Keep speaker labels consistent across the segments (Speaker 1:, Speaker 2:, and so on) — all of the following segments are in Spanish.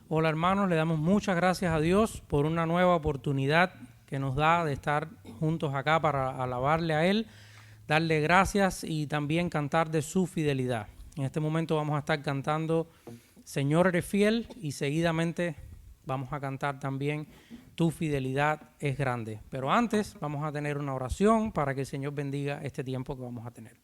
Speaker 1: Hola hermanos, le damos muchas gracias a Dios por una nueva oportunidad que nos da de estar juntos acá para alabarle a Él, darle gracias y también cantar de su fidelidad. En este momento vamos a estar cantando Señor eres fiel y seguidamente vamos a cantar también Tu fidelidad es grande. Pero antes vamos a tener una oración para que el Señor bendiga este tiempo que vamos a tener.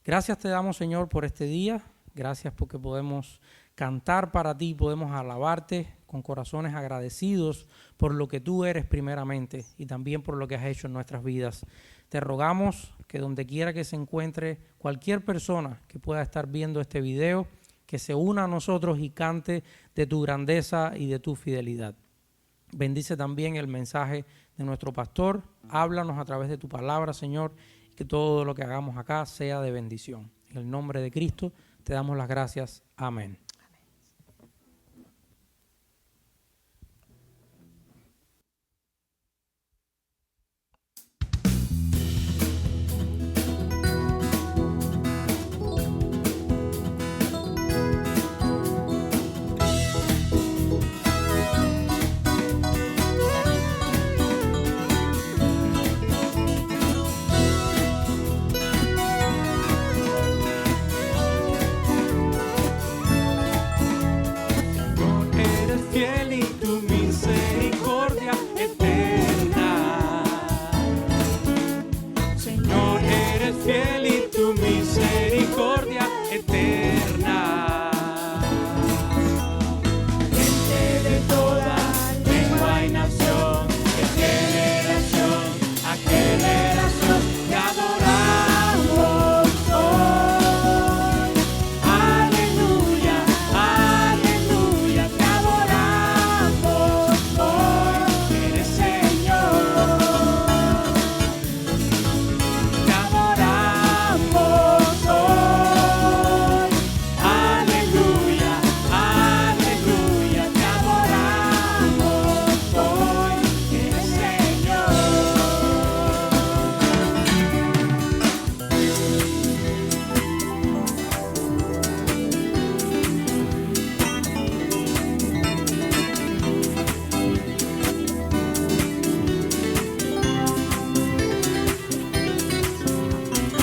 Speaker 1: Gracias te damos, Señor, por este día. Gracias porque podemos cantar para ti, podemos alabarte con corazones agradecidos por lo que tú eres primeramente y también por lo que has hecho en nuestras vidas. Te rogamos que donde quiera que se encuentre cualquier persona que pueda estar viendo este video, que se una a nosotros y cante de tu grandeza y de tu fidelidad. Bendice también el mensaje de nuestro pastor. Háblanos a través de tu palabra, Señor, y que todo lo que hagamos acá sea de bendición. En el nombre de Cristo te damos las gracias. Amén.
Speaker 2: Señor, eres fiel y tu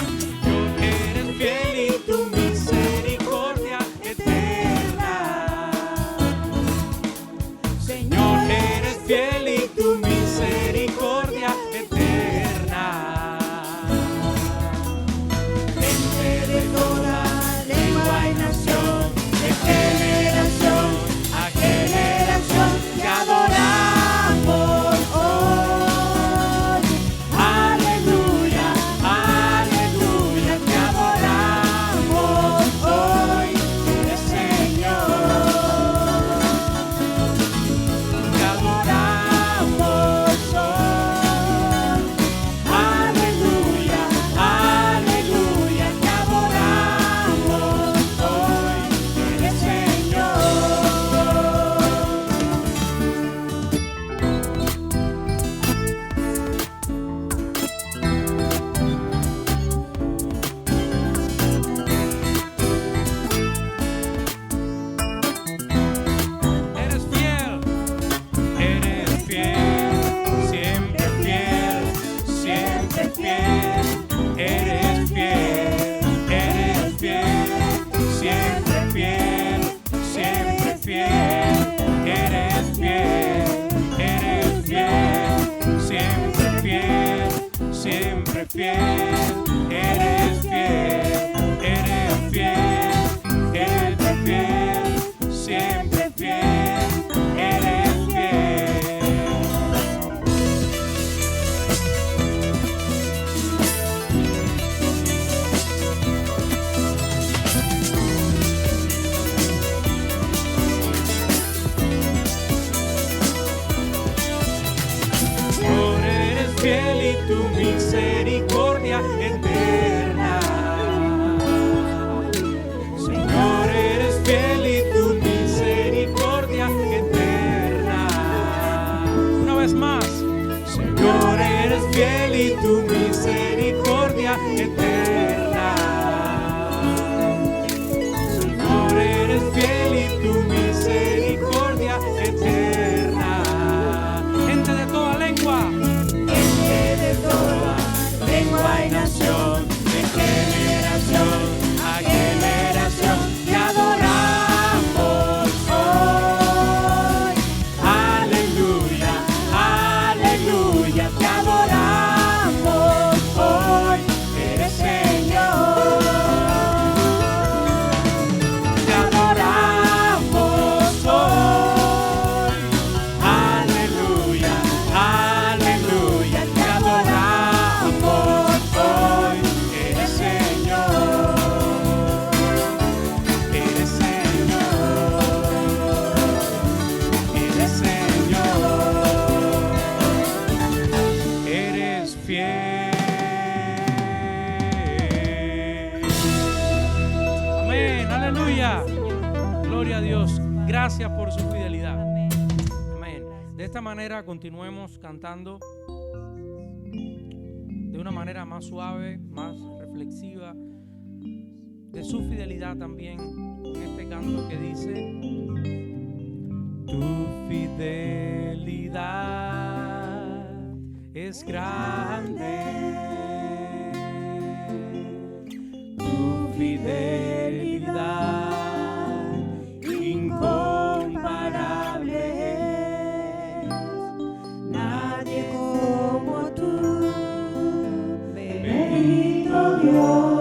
Speaker 2: misericordia
Speaker 1: fiel. Amén, aleluya. Gloria a Dios. Gracias por su fidelidad. Amén. De esta manera continuemos cantando de una manera más suave, más reflexiva, de su fidelidad también, con este canto que dice: tu fidelidad es grande, tu fidelidad incomparable, nadie como tú, bendito Dios.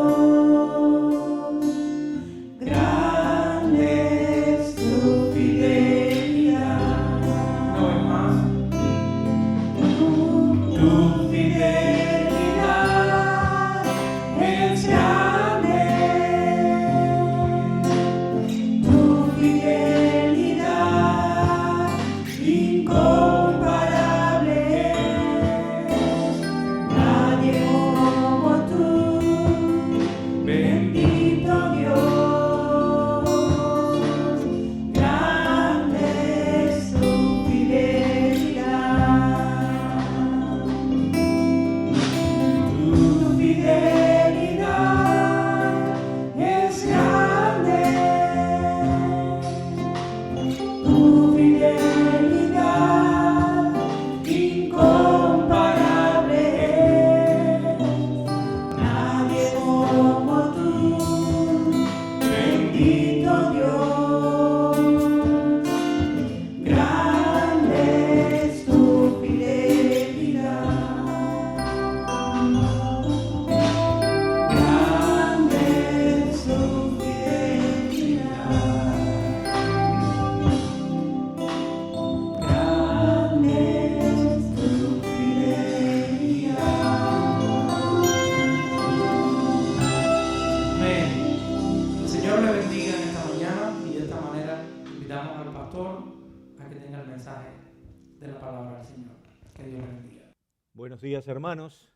Speaker 2: Buenos días, hermanos.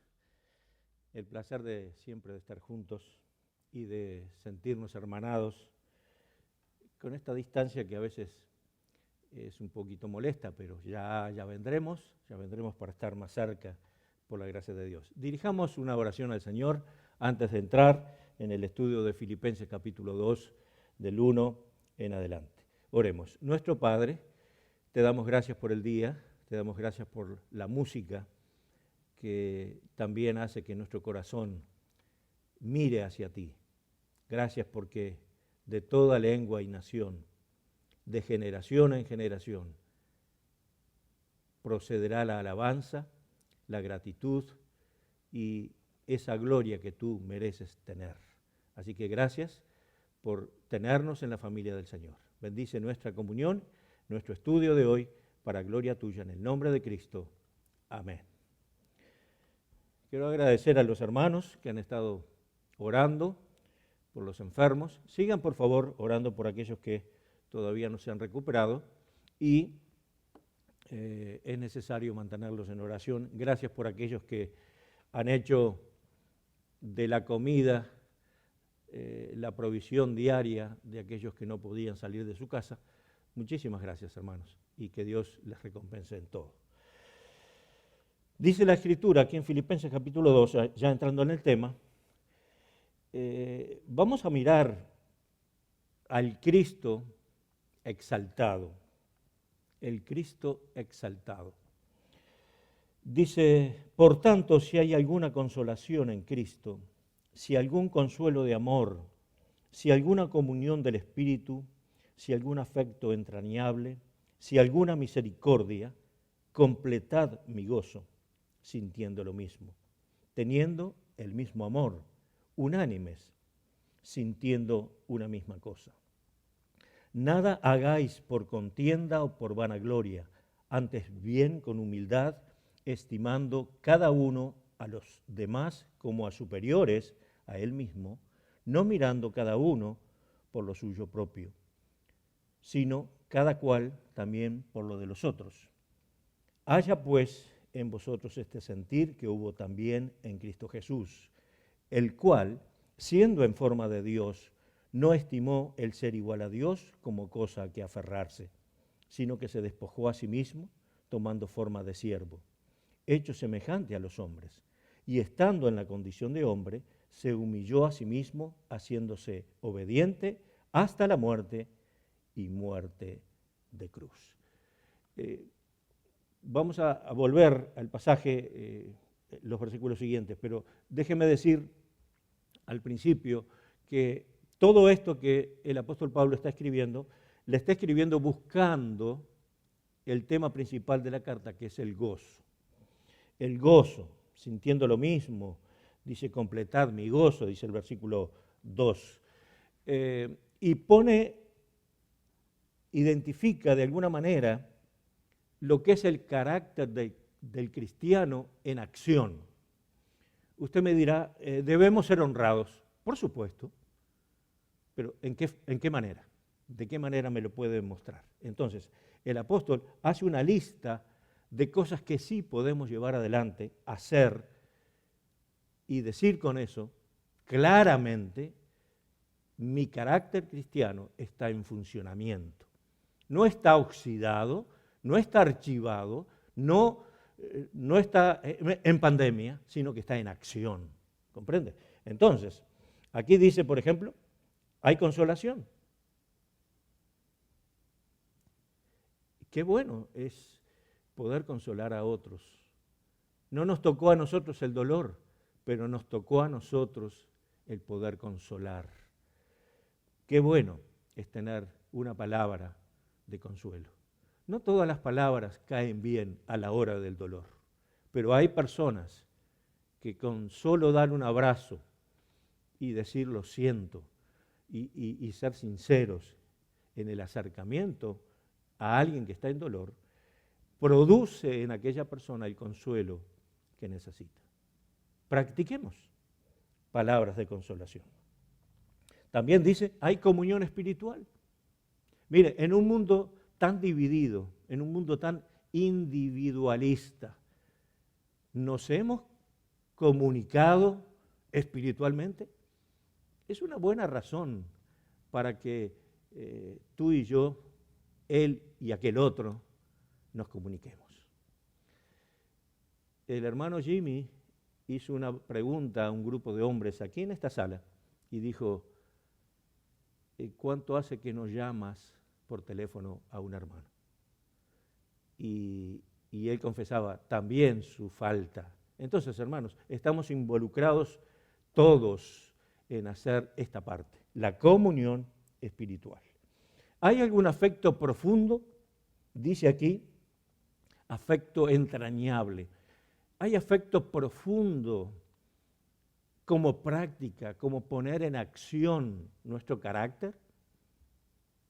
Speaker 2: El placer de siempre de estar juntos y de sentirnos hermanados con esta distancia que a veces es un poquito molesta, pero ya vendremos para estar más cerca por la gracia de Dios. Dirijamos una oración al Señor antes de entrar en el estudio de Filipenses capítulo 2, del 1 en adelante. Oremos. Nuestro Padre, te damos gracias por el día, te damos gracias por la música que también hace que nuestro corazón mire hacia ti. Gracias porque de toda lengua y nación, de generación en generación, procederá la alabanza, la gratitud y esa gloria que tú mereces tener. Así que gracias por tenernos en la familia del Señor. Bendice nuestra comunión, nuestro estudio de hoy, para gloria tuya, en el nombre de Cristo. Amén. Quiero agradecer a los hermanos que han estado orando por los enfermos. Sigan, por favor, orando por aquellos que todavía no se han recuperado y es necesario mantenerlos en oración. Gracias por aquellos que han hecho de la comida la provisión diaria de aquellos que no podían salir de su casa. Muchísimas gracias, hermanos, y que Dios les recompense en todo. Dice la Escritura aquí en Filipenses capítulo 2, ya entrando en el tema, vamos a mirar al Cristo exaltado, el Cristo exaltado. Dice: por tanto, si hay alguna consolación en Cristo, si algún consuelo de amor, si alguna comunión del Espíritu, si algún afecto entrañable, si alguna misericordia, completad mi gozo, sintiendo lo mismo, teniendo el mismo amor, unánimes, sintiendo una misma cosa. Nada hagáis por contienda o por vanagloria, antes bien con humildad, estimando cada uno a los demás como a superiores a él mismo, no mirando cada uno por lo suyo propio, sino cada cual también por lo de los otros. Haya pues en vosotros este sentir que hubo también en Cristo Jesús, el cual, siendo en forma de Dios, no estimó el ser igual a Dios como cosa a que aferrarse, sino que se despojó a sí mismo, tomando forma de siervo, hecho semejante a los hombres, y estando en la condición de hombre, se humilló a sí mismo, haciéndose obediente hasta la muerte y muerte de cruz. Vamos a volver al pasaje, los versículos siguientes, pero déjeme decir al principio que todo esto que el apóstol Pablo está escribiendo, le está escribiendo buscando el tema principal de la carta, que es el gozo. El gozo, sintiendo lo mismo, dice completad mi gozo, dice el versículo 2. Y identifica de alguna manera lo que es el carácter del cristiano en acción. Usted me dirá, debemos ser honrados, por supuesto, pero ¿en qué manera? ¿De qué manera me lo puede demostrar? Entonces, el apóstol hace una lista de cosas que sí podemos llevar adelante, hacer y decir con eso claramente, mi carácter cristiano está en funcionamiento. No está oxidado, no está archivado, no está en pandemia, sino que está en acción. ¿Comprende? Entonces, aquí dice, por ejemplo, hay consolación. Qué bueno es poder consolar a otros. No nos tocó a nosotros el dolor, pero nos tocó a nosotros el poder consolar. Qué bueno es tener una palabra de consuelo. No todas las palabras caen bien a la hora del dolor, pero hay personas que con solo dar un abrazo y decir lo siento y ser sinceros en el acercamiento a alguien que está en dolor, produce en aquella persona el consuelo que necesita. Practiquemos palabras de consolación. También dice, hay comunión espiritual. Mire, en un mundo tan dividido, en un mundo tan individualista, ¿nos hemos comunicado espiritualmente? Es una buena razón para que tú y yo, él y aquel otro, nos comuniquemos. El hermano Jimmy hizo una pregunta a un grupo de hombres aquí en esta sala y dijo, ¿cuánto hace que no llamas por teléfono a un hermano? Y él confesaba también su falta. Entonces, hermanos, estamos involucrados todos en hacer esta parte, la comunión espiritual. ¿Hay algún afecto profundo? Dice aquí, afecto entrañable. ¿Hay afecto profundo como práctica, como poner en acción nuestro carácter?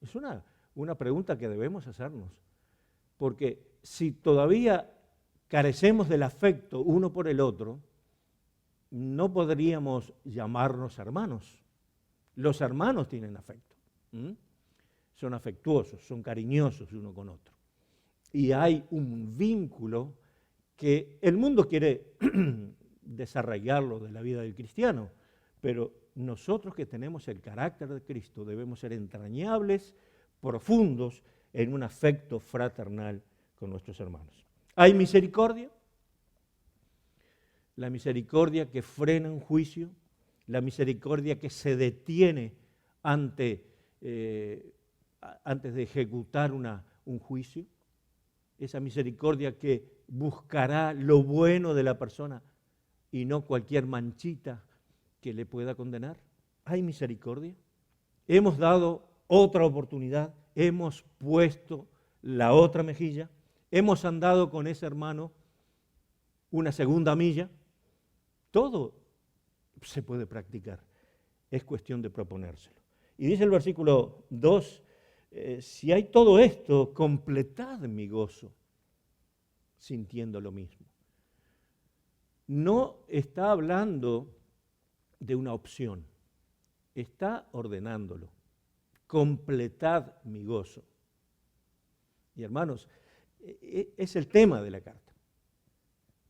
Speaker 2: Es una pregunta que debemos hacernos, porque si todavía carecemos del afecto uno por el otro, no podríamos llamarnos hermanos. Los hermanos tienen afecto, son afectuosos, son cariñosos uno con otro. Y hay un vínculo que el mundo quiere desarraigarlo de la vida del cristiano, pero nosotros que tenemos el carácter de Cristo debemos ser entrañables, profundos en un afecto fraternal con nuestros hermanos. ¿Hay misericordia? La misericordia que frena un juicio, la misericordia que se detiene antes de ejecutar un juicio, esa misericordia que buscará lo bueno de la persona y no cualquier manchita que le pueda condenar. ¿Hay misericordia? Hemos dado otra oportunidad, hemos puesto la otra mejilla, hemos andado con ese hermano una segunda milla. Todo se puede practicar, es cuestión de proponérselo. Y dice el versículo 2, si hay todo esto, completad mi gozo, sintiendo lo mismo. No está hablando de una opción, está ordenándolo. Completad mi gozo. Y hermanos, es el tema de la carta.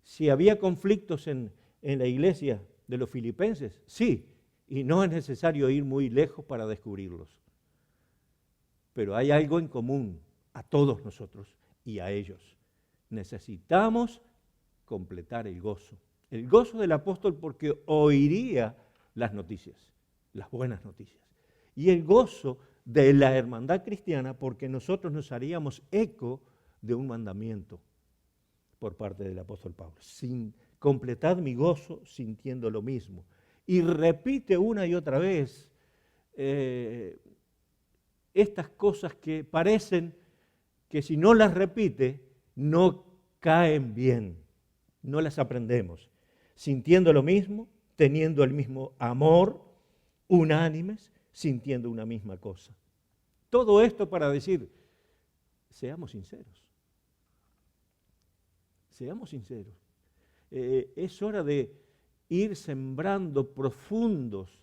Speaker 2: Si había conflictos en la iglesia de los filipenses, sí, y no es necesario ir muy lejos para descubrirlos. Pero hay algo en común a todos nosotros y a ellos. Necesitamos completar el gozo. El gozo del apóstol porque oiría las noticias, las buenas noticias. Y el gozo de la hermandad cristiana porque nosotros nos haríamos eco de un mandamiento por parte del apóstol Pablo. Sin completar mi gozo sintiendo lo mismo. Y repite una y otra vez estas cosas que parecen que si no las repite no caen bien, no las aprendemos. Sintiendo lo mismo, teniendo el mismo amor, unánimes, sintiendo una misma cosa. Todo esto para decir, seamos sinceros. Seamos sinceros. Es hora de ir sembrando profundos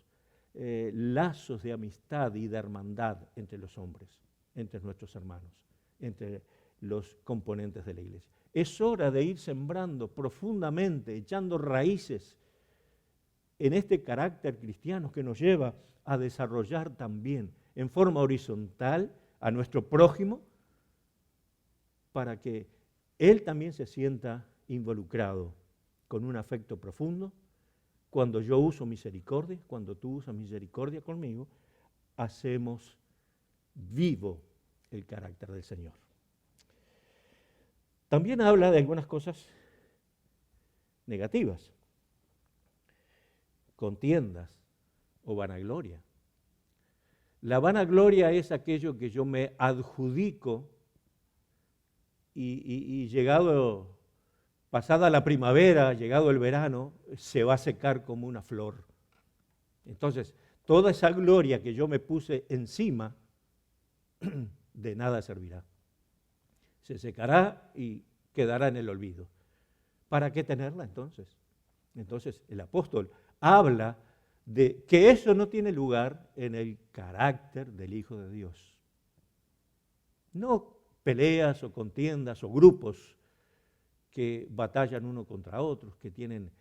Speaker 2: lazos de amistad y de hermandad entre los hombres, entre nuestros hermanos, entre los componentes de la iglesia. Es hora de ir sembrando profundamente, echando raíces en este carácter cristiano que nos lleva a desarrollar también en forma horizontal a nuestro prójimo para que él también se sienta involucrado con un afecto profundo. Cuando yo uso misericordia, cuando tú usas misericordia conmigo, hacemos vivo el carácter del Señor. También habla de algunas cosas negativas, contiendas o vanagloria. La vanagloria es aquello que yo me adjudico y llegado, pasada la primavera, llegado el verano, se va a secar como una flor. Entonces, toda esa gloria que yo me puse encima, de nada servirá. Se secará y quedará en el olvido. ¿Para qué tenerla entonces? Entonces, el apóstol habla de que eso no tiene lugar en el carácter del Hijo de Dios. No peleas o contiendas o grupos que batallan uno contra otros, que tienen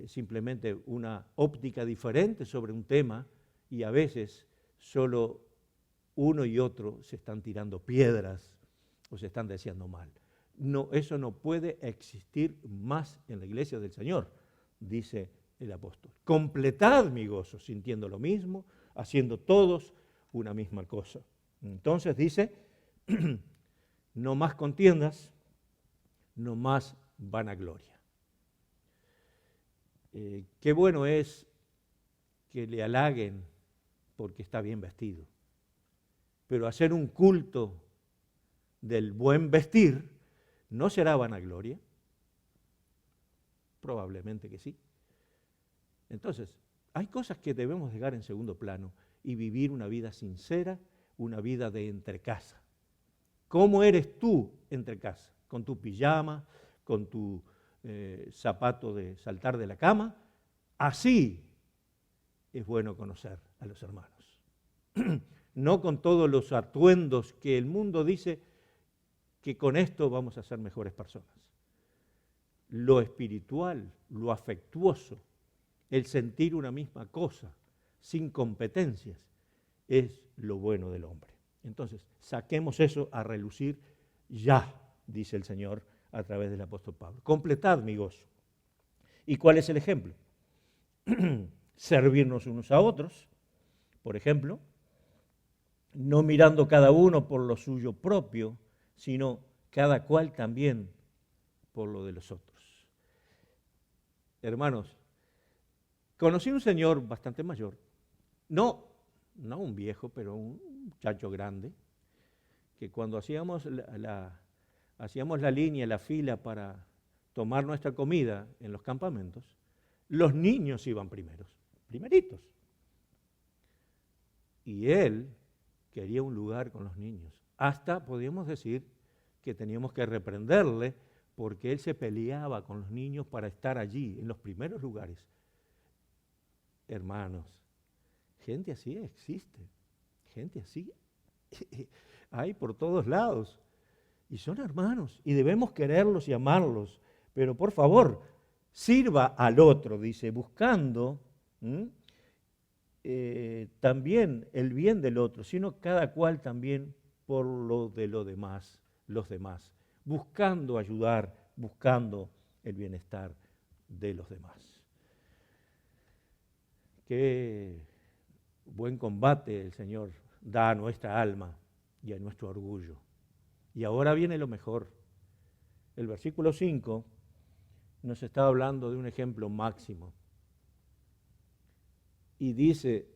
Speaker 2: simplemente una óptica diferente sobre un tema y a veces solo uno y otro se están tirando piedras o se están deseando mal. No, eso no puede existir más en la iglesia del Señor, dice el apóstol. Completad mi gozo, sintiendo lo mismo, haciendo todos una misma cosa. Entonces dice, no más contiendas, no más vanagloria. Qué bueno es que le halaguen porque está bien vestido, pero hacer un culto del buen vestir no será vanagloria. Probablemente que sí. Entonces, hay cosas que debemos dejar en segundo plano y vivir una vida sincera, una vida de entrecasa. ¿Cómo eres tú entrecasa? Con tu pijama, con tu zapato de saltar de la cama. Así es bueno conocer a los hermanos. No con todos los atuendos que el mundo dice que con esto vamos a ser mejores personas. Lo espiritual, lo afectuoso, el sentir una misma cosa, sin competencias, es lo bueno del hombre. Entonces, saquemos eso a relucir ya, dice el Señor a través del apóstol Pablo. Completad mi gozo. ¿Y cuál es el ejemplo? Servirnos unos a otros, por ejemplo, no mirando cada uno por lo suyo propio, sino cada cual también por lo de los otros. Hermanos, conocí un señor bastante mayor, no un viejo, pero un muchacho grande, que cuando hacíamos la línea, la fila para tomar nuestra comida en los campamentos, los niños iban primeritos. Y él quería un lugar con los niños. Hasta podíamos decir que teníamos que reprenderle porque él se peleaba con los niños para estar allí, en los primeros lugares. Hermanos, gente así existe, gente así hay por todos lados. Y son hermanos, y debemos quererlos y amarlos, pero por favor, sirva al otro, dice, buscando también el bien del otro, sino cada cual también por lo de los demás, buscando ayudar, buscando el bienestar de los demás. Qué buen combate el Señor da a nuestra alma y a nuestro orgullo. Y ahora viene lo mejor. El versículo 5 nos está hablando de un ejemplo máximo. Y dice,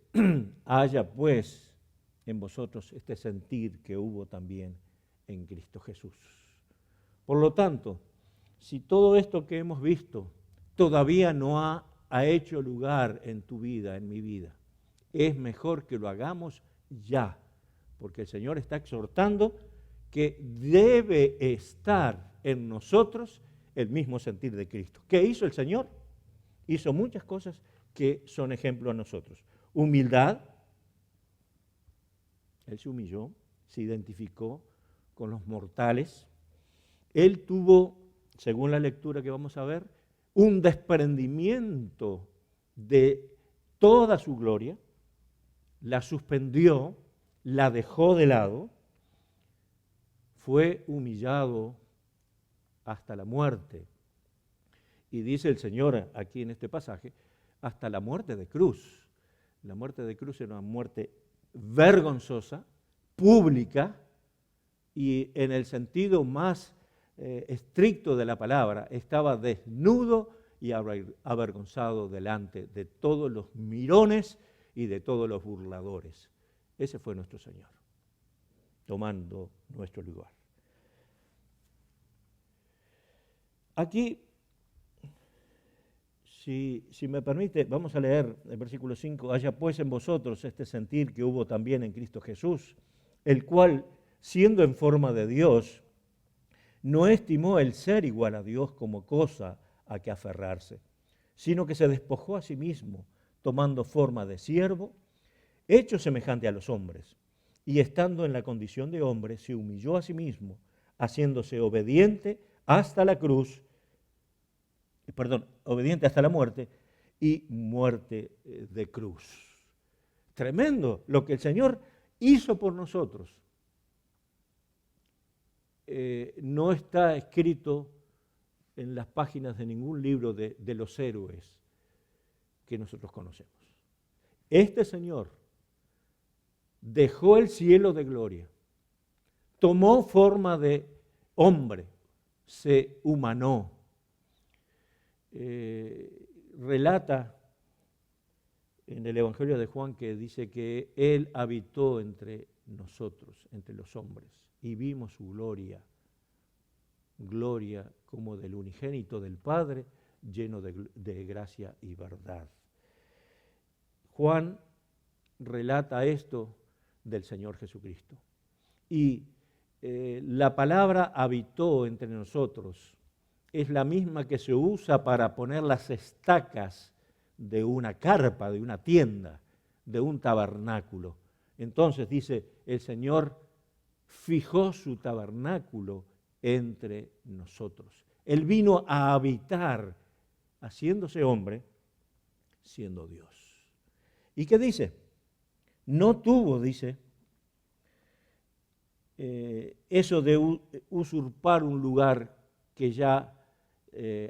Speaker 2: haya pues en vosotros este sentir que hubo también en Cristo Jesús. Por lo tanto, si todo esto que hemos visto todavía no ha hecho lugar en tu vida, en mi vida, es mejor que lo hagamos ya, porque el Señor está exhortando que debe estar en nosotros el mismo sentir de Cristo. ¿Qué hizo el Señor? Hizo muchas cosas que son ejemplo a nosotros. Humildad, Él se humilló, se identificó con los mortales. Él tuvo, según la lectura que vamos a ver, un desprendimiento de toda su gloria, la suspendió, la dejó de lado, fue humillado hasta la muerte. Y dice el Señor aquí en este pasaje, hasta la muerte de cruz. La muerte de cruz era una muerte vergonzosa, pública, y en el sentido más estricto de la palabra, estaba desnudo y avergonzado delante de todos los mirones y de todos los burladores. Ese fue nuestro Señor, tomando nuestro lugar. Aquí, si me permite, vamos a leer el versículo 5. Haya pues en vosotros este sentir que hubo también en Cristo Jesús, el cual, siendo en forma de Dios, no estimó el ser igual a Dios como cosa a que aferrarse, sino que se despojó a sí mismo, tomando forma de siervo, hecho semejante a los hombres, y estando en la condición de hombre, se humilló a sí mismo, haciéndose obediente hasta la cruz, obediente hasta la muerte, y muerte de cruz. Tremendo lo que el Señor hizo por nosotros. No está escrito en las páginas de ningún libro de los héroes que nosotros conocemos. Este Señor dejó el cielo de gloria, tomó forma de hombre, se humanó. Relata en el Evangelio de Juan que dice que Él habitó entre nosotros, entre los hombres, y vimos su gloria, gloria como del unigénito del Padre, lleno de gracia y verdad. Juan relata esto del Señor Jesucristo. Y la palabra habitó entre nosotros es la misma que se usa para poner las estacas de una carpa, de una tienda, de un tabernáculo. Entonces dice, el Señor fijó su tabernáculo entre nosotros. Él vino a habitar, haciéndose hombre, siendo Dios. ¿Y qué dice? No tuvo, dice, eso de usurpar un lugar que ya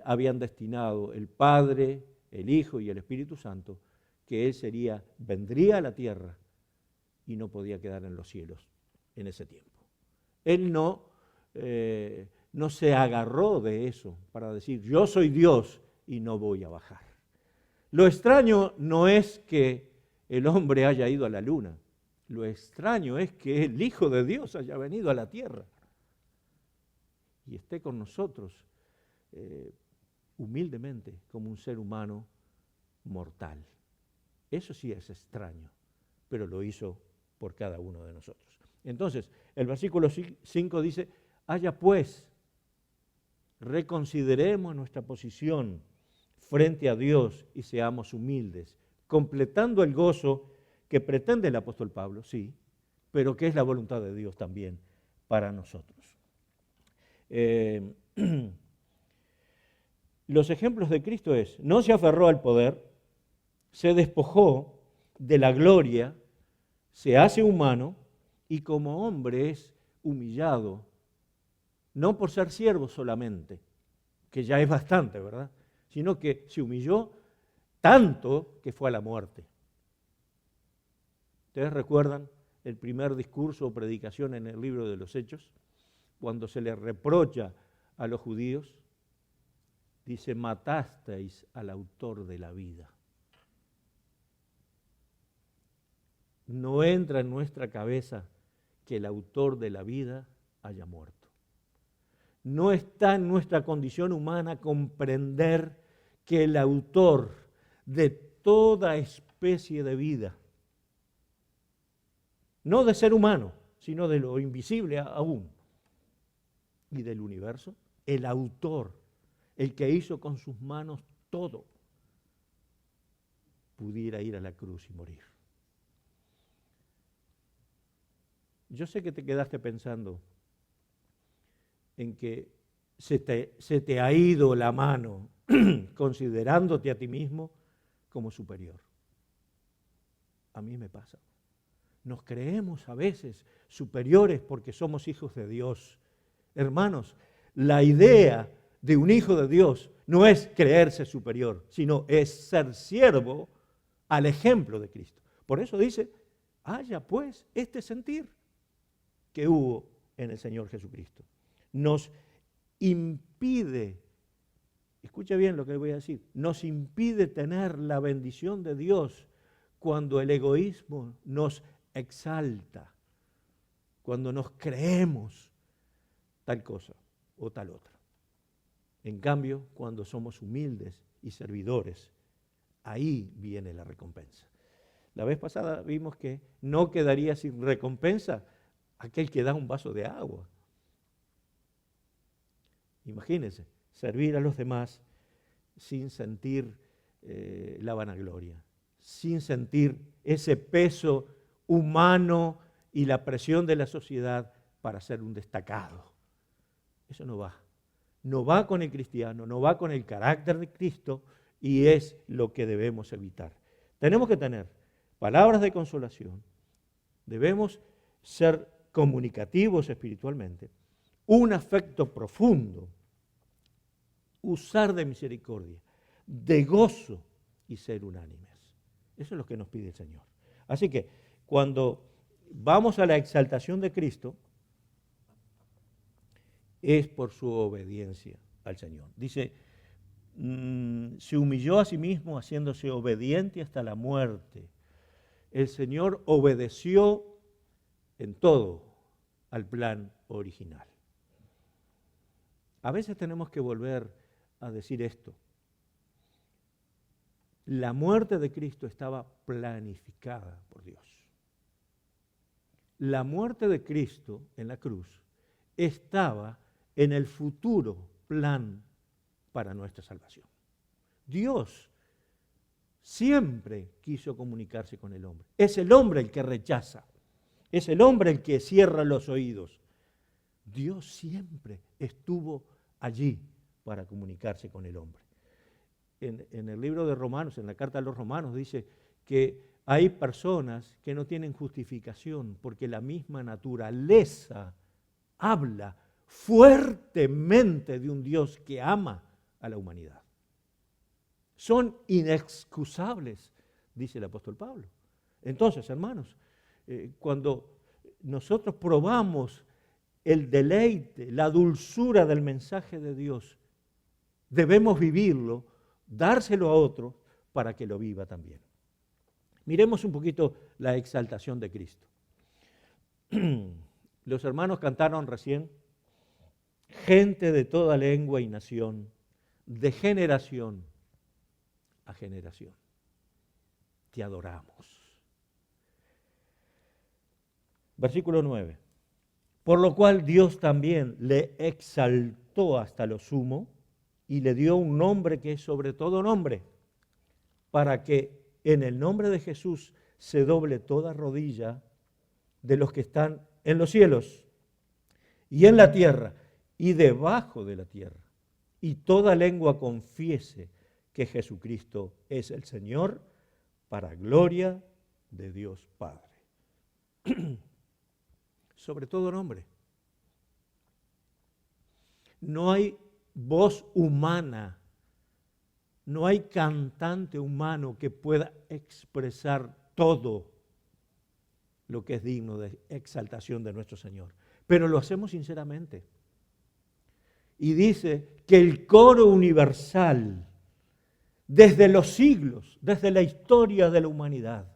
Speaker 2: habían destinado el Padre, el Hijo y el Espíritu Santo, que Él vendría a la tierra y no podía quedar en los cielos en ese tiempo. Él no se agarró de eso para decir, yo soy Dios y no voy a bajar. Lo extraño no es que el hombre haya ido a la luna, lo extraño es que el Hijo de Dios haya venido a la tierra y esté con nosotros humildemente como un ser humano mortal. Eso sí es extraño, pero lo hizo por cada uno de nosotros. Entonces, el versículo 5 dice, haya pues, reconsideremos nuestra posición frente a Dios y seamos humildes, completando el gozo que pretende el apóstol Pablo, sí, pero que es la voluntad de Dios también para nosotros. los ejemplos de Cristo es, no se aferró al poder, se despojó de la gloria, se hace humano y como hombre es humillado, no por ser siervo solamente, que ya es bastante, ¿verdad? Sino que se humilló tanto que fue a la muerte. ¿Ustedes recuerdan el primer discurso o predicación en el libro de los Hechos? Cuando se le reprocha a los judíos, dice, matasteis al autor de la vida. No entra en nuestra cabeza que el autor de la vida haya muerto. No está en nuestra condición humana comprender que el autor de toda especie de vida, no de ser humano, sino de lo invisible aún, y del universo, el autor, el que hizo con sus manos todo, pudiera ir a la cruz y morir. Yo sé que te quedaste pensando en que se te ha ido la mano considerándote a ti mismo como superior. A mí me pasa. Nos creemos a veces superiores porque somos hijos de Dios. Hermanos, la idea de un hijo de Dios no es creerse superior, sino es ser siervo al ejemplo de Cristo. Por eso dice, haya pues este sentir que hubo en el Señor Jesucristo. Nos impide, escucha bien lo que voy a decir, nos impide tener la bendición de Dios cuando el egoísmo nos exalta, cuando nos creemos tal cosa o tal otra. En cambio, cuando somos humildes y servidores, ahí viene la recompensa. La vez pasada vimos que no quedaría sin recompensa aquel que da un vaso de agua. Imagínense, servir a los demás sin sentir la vanagloria, sin sentir ese peso humano y la presión de la sociedad para ser un destacado. Eso no va. No va con el cristiano, no va con el carácter de Cristo y es lo que debemos evitar. Tenemos que tener palabras de consolación, debemos ser comunicativos espiritualmente, un afecto profundo, usar de misericordia, de gozo y ser unánimes. Eso es lo que nos pide el Señor. Así que cuando vamos a la exaltación de Cristo, es por su obediencia al Señor. Dice, se humilló a sí mismo haciéndose obediente hasta la muerte. El Señor obedeció en todo al plan original. A veces tenemos que volver a decir esto. La muerte de Cristo estaba planificada por Dios. La muerte de Cristo en la cruz estaba en el futuro plan para nuestra salvación. Dios siempre quiso comunicarse con el hombre. Es el hombre el que rechaza. Es el hombre el que cierra los oídos. Dios siempre estuvo allí para comunicarse con el hombre. En el libro de Romanos, en la carta a los Romanos, dice que hay personas que no tienen justificación porque la misma naturaleza habla fuertemente de un Dios que ama a la humanidad. Son inexcusables, dice el apóstol Pablo. Entonces, hermanos, cuando nosotros probamos el deleite, la dulzura del mensaje de Dios, debemos vivirlo, dárselo a otro para que lo viva también. Miremos un poquito la exaltación de Cristo. Los hermanos cantaron recién, gente de toda lengua y nación, de generación a generación, te adoramos. Versículo 9. Por lo cual Dios también le exaltó hasta lo sumo y le dio un nombre que es sobre todo nombre, para que en el nombre de Jesús se doble toda rodilla de los que están en los cielos y en la tierra y debajo de la tierra, y toda lengua confiese que Jesucristo es el Señor, para gloria de Dios Padre. Sobre todo nombre. No hay voz humana, no hay cantante humano que pueda expresar todo lo que es digno de exaltación de nuestro Señor. Pero lo hacemos sinceramente. Y dice que el coro universal, desde los siglos, desde la historia de la humanidad,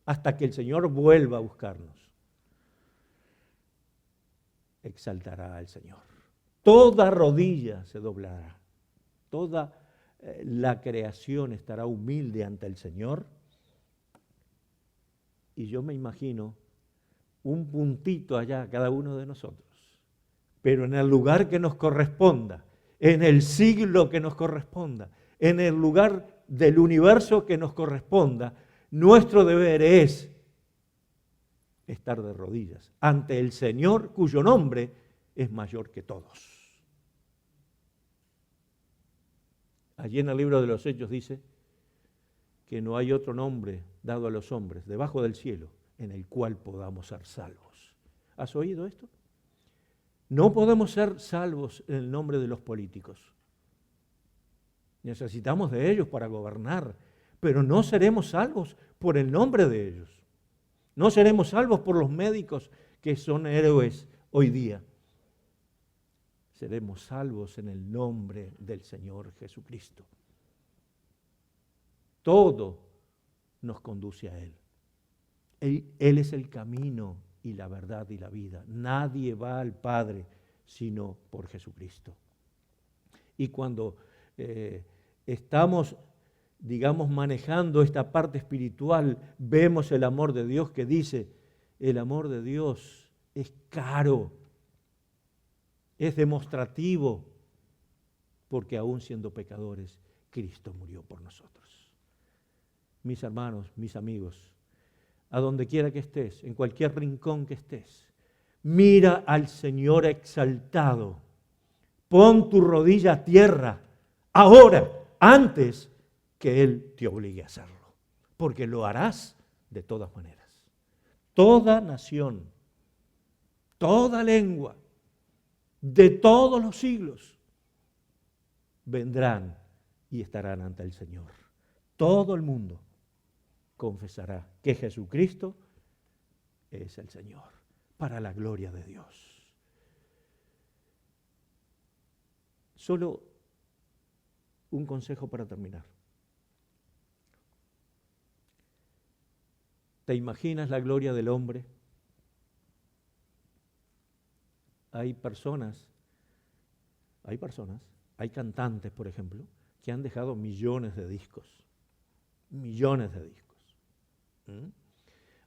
Speaker 2: hasta que el Señor vuelva a buscarnos, exaltará al Señor. Toda rodilla se doblará, toda la creación estará humilde ante el Señor. Y yo me imagino un puntito allá, cada uno de nosotros, pero en el lugar que nos corresponda, en el siglo que nos corresponda, en el lugar del universo que nos corresponda, nuestro deber es estar de rodillas ante el Señor cuyo nombre es mayor que todos. Allí en el libro de los Hechos dice que no hay otro nombre dado a los hombres debajo del cielo en el cual podamos ser salvos. ¿Has oído esto? No podemos ser salvos en el nombre de los políticos. Necesitamos de ellos para gobernar, pero no seremos salvos por el nombre de ellos. No seremos salvos por los médicos que son héroes hoy día. Seremos salvos en el nombre del Señor Jesucristo. Todo nos conduce a Él. Él es el camino y la verdad y la vida. Nadie va al Padre sino por Jesucristo. Y cuando estamos, digamos, manejando esta parte espiritual, vemos el amor de Dios que dice, el amor de Dios es caro, es demostrativo, porque aún siendo pecadores, Cristo murió por nosotros. Mis hermanos, mis amigos, a donde quiera que estés, en cualquier rincón que estés, mira al Señor exaltado. Pon tu rodilla a tierra, ahora, antes que Él te obligue a hacerlo, porque lo harás de todas maneras. Toda nación, toda lengua, de todos los siglos, vendrán y estarán ante el Señor. Todo el mundo confesará que Jesucristo es el Señor, para la gloria de Dios. Solo un consejo para terminar. ¿Te imaginas la gloria del hombre? Hay cantantes, por ejemplo, que han dejado millones de discos.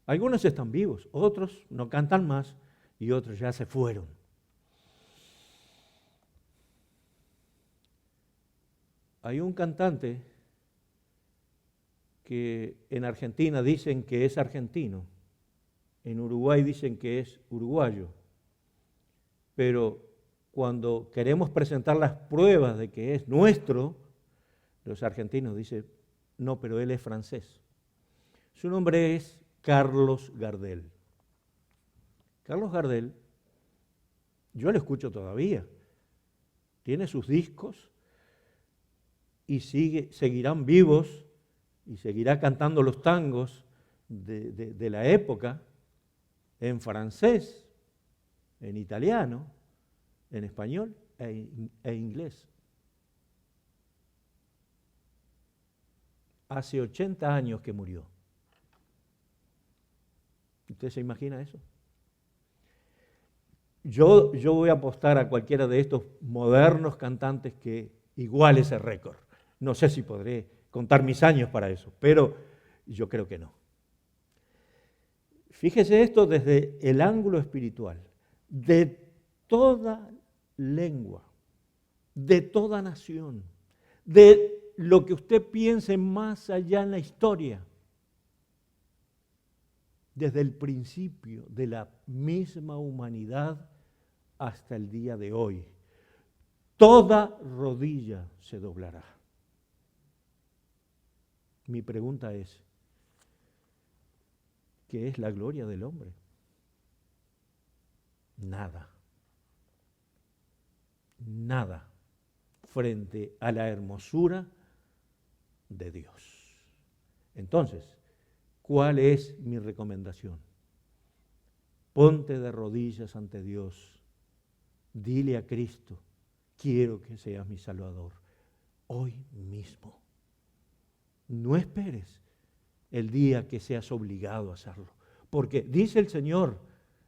Speaker 2: Algunos están vivos, otros no cantan más y otros ya se fueron. Hay un cantante que en Argentina dicen que es argentino, en Uruguay dicen que es uruguayo, pero cuando queremos presentar las pruebas de que es nuestro, los argentinos dicen, no, pero él es francés. Su nombre es Carlos Gardel. Carlos Gardel, yo lo escucho todavía, tiene sus discos y seguirán vivos y seguirá cantando los tangos de la época en francés, en italiano, en español e inglés. Hace 80 años que murió. ¿Usted se imagina eso? Yo voy a apostar a cualquiera de estos modernos cantantes que iguale ese récord. No sé si podré contar mis años para eso, pero yo creo que no. Fíjese esto desde el ángulo espiritual. De toda lengua, de toda nación, de lo que usted piense más allá en la historia, desde el principio de la misma humanidad hasta el día de hoy. toda rodilla se doblará. Mi pregunta es, ¿qué es la gloria del hombre? Nada. Nada frente a la hermosura de Dios. Entonces, ¿cuál es mi recomendación? Ponte de rodillas ante Dios. Dile a Cristo, quiero que seas mi Salvador. Hoy mismo. No esperes el día que seas obligado a hacerlo. Porque dice el Señor,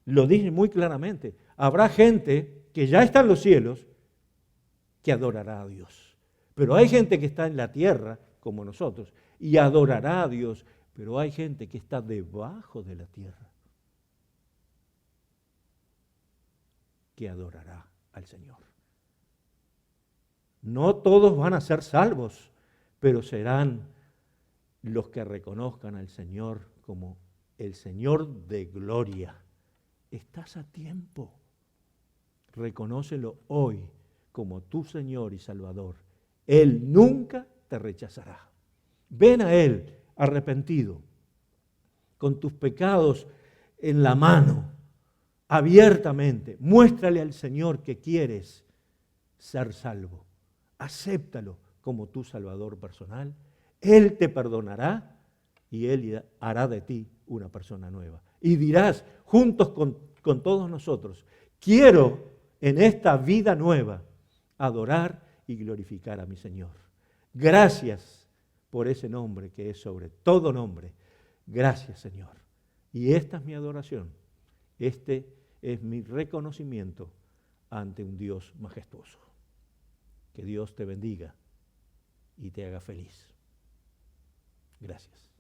Speaker 2: lo dice muy claramente, habrá gente que ya está en los cielos que adorará a Dios. Pero hay gente que está en la tierra, como nosotros, y adorará a Dios. Pero hay gente que está debajo de la tierra, que adorará al Señor. No todos van a ser salvos, pero serán los que reconozcan al Señor como el Señor de gloria. Estás a tiempo. Reconócelo hoy como tu Señor y Salvador. Él nunca te rechazará. Ven a Él arrepentido, con tus pecados en la mano, abiertamente. Muéstrale al Señor que quieres ser salvo. Acéptalo como tu Salvador personal. Él te perdonará y Él hará de ti una persona nueva. Y dirás, juntos con todos nosotros, quiero en esta vida nueva adorar y glorificar a mi Señor. Gracias por ese nombre que es sobre todo nombre. Gracias, Señor. Y esta es mi adoración. Este es mi reconocimiento ante un Dios majestuoso. Que Dios te bendiga y te haga feliz. Gracias.